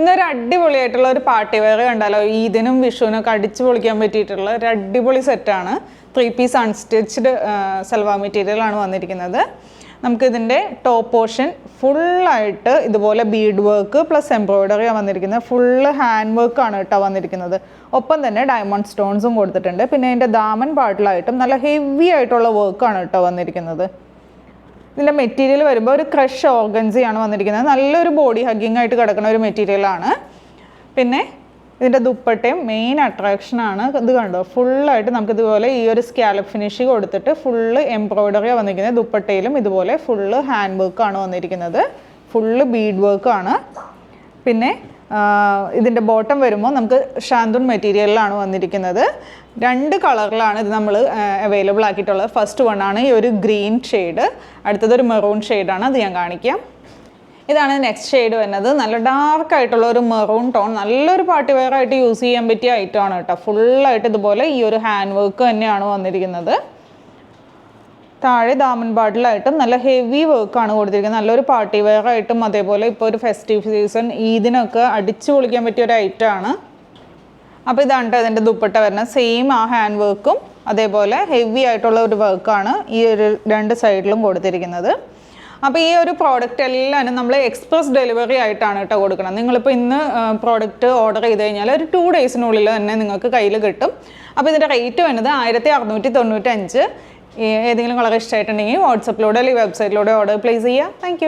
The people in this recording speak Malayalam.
ഇന്നൊരു അടിപൊളിയായിട്ടുള്ള ഒരു പാർട്ടി വെയർ കണ്ടാലോ, ഈദിനും വിഷുവിനൊക്കെ അടിച്ചു പൊളിക്കാൻ പറ്റിയിട്ടുള്ള ഒരു അടിപൊളി സെറ്റാണ്. 3 പീസ് അൺസ്റ്റിച്ച്ഡ് സൽവാർ മെറ്റീരിയലാണ് വന്നിരിക്കുന്നത്. നമുക്കിതിൻ്റെ ടോപ്പ് പോർഷൻ ഫുള്ളായിട്ട് ഇതുപോലെ ബീഡ് വർക്ക് പ്ലസ് എംബ്രോയിഡറിയാണ് വന്നിരിക്കുന്നത്. ഫുള്ള് ഹാൻഡ് വർക്കാണ് കേട്ടോ വന്നിരിക്കുന്നത്. ഒപ്പം തന്നെ ഡയമണ്ട് സ്റ്റോൺസും കൊടുത്തിട്ടുണ്ട്. പിന്നെ അതിൻ്റെ ദാമൻ പാർട്ടിലായിട്ടും നല്ല ഹെവി ആയിട്ടുള്ള വർക്കാണ് കേട്ടോ വന്നിരിക്കുന്നത്. ഇതിൻ്റെ മെറ്റീരിയൽ വരുമ്പോൾ ഒരു ക്രഷ് ഓർഗൻസിയാണ് വന്നിരിക്കുന്നത്. നല്ലൊരു ബോഡി ഹഗ്ഗിങ് ആയിട്ട് കിടക്കുന്ന ഒരു മെറ്റീരിയലാണ്. പിന്നെ ഇതിൻ്റെ ദുപ്പട്ടയും മെയിൻ അട്രാക്ഷനാണ്. ഇത് കണ്ടോ, ഫുള്ളായിട്ട് നമുക്കിതുപോലെ ഈ ഒരു സ്കാലപ്പ് ഫിനിഷ് കൊടുത്തിട്ട് ഫുള്ള് എംബ്രോയിഡറിയാണ് വന്നിരിക്കുന്നത്. ദുപ്പട്ടയിലും ഇതുപോലെ ഫുള്ള് ഹാൻഡ് വർക്കാണ് വന്നിരിക്കുന്നത്. ഫുള്ള് ബീഡ് വർക്കാണ്. പിന്നെ ഇതിൻ്റെ ബോട്ടം വരുമ്പോൾ നമുക്ക് ഷാന്തൂൺ മെറ്റീരിയലിലാണ് വന്നിരിക്കുന്നത്. 2 കളറിലാണ് ഇത് നമ്മൾ അവൈലബിൾ ആക്കിയിട്ടുള്ളത്. ഫസ്റ്റ് വൺ ആണ് ഈ ഒരു ഗ്രീൻ ഷെയ്ഡ്, അടുത്തതൊരു മെറൂൺ ഷെയ്ഡാണ്. അത് ഞാൻ കാണിക്കാം. ഇതാണ് നെക്സ്റ്റ് ഷെയ്ഡ് വരുന്നത്. നല്ല ഡാർക്ക് ആയിട്ടുള്ള ഒരു മെറൂൺ ടോൺ, നല്ലൊരു പാർട്ടി വെയർ ആയിട്ട് യൂസ് ചെയ്യാൻ പറ്റിയ ഐറ്റമാണ് കേട്ടോ. ഫുള്ളായിട്ട് ഇതുപോലെ ഈ ഒരു ഹാൻഡ് വർക്ക് തന്നെയാണ് വന്നിരിക്കുന്നത്. താഴെ ദാമൻ പാർട്ടിലായിട്ടും നല്ല ഹെവി വർക്കാണ് കൊടുത്തിരിക്കുന്നത്. നല്ലൊരു പാർട്ടി വെയർ ആയിട്ടും അതേപോലെ ഇപ്പോൾ ഒരു ഫെസ്റ്റീവ് സീസൺ ഈദിനൊക്കെ അടിച്ചു പൊളിക്കാൻ പറ്റിയ ഒരു ഐറ്റമാണ്. അപ്പോൾ ഇതാണ് കേട്ടോ ഇതിൻ്റെ ദുപ്പട്ട വരുന്നത്. സെയിം ആ ഹാൻഡ് വർക്കും അതേപോലെ ഹെവി ആയിട്ടുള്ള ഒരു വർക്കാണ് ഈ ഒരു 2 സൈഡിലും കൊടുത്തിരിക്കുന്നത്. അപ്പോൾ ഈ ഒരു പ്രോഡക്റ്റ് എല്ലാവരും നമ്മൾ എക്സ്പ്രസ് ഡെലിവറി ആയിട്ടാണ് കേട്ടോ കൊടുക്കണം. നിങ്ങളിപ്പോൾ ഇന്ന് പ്രോഡക്റ്റ് ഓർഡർ ചെയ്ത് കഴിഞ്ഞാൽ ഒരു 2 ഡേയ്സിനുള്ളിൽ തന്നെ നിങ്ങൾക്ക് കയ്യിൽ കിട്ടും. അപ്പോൾ ഇതിൻ്റെ റേറ്റ് വരുന്നത് 1695. ഏതെങ്കിലും കളർ ഇഷ്ടമായിട്ടുണ്ടെങ്കിൽ വാട്സപ്പിലൂടെ അല്ലെങ്കിൽ വെബ്സൈറ്റിലൂടെ ഓർഡർ പ്ലേസ് ചെയ്യുക. താങ്ക്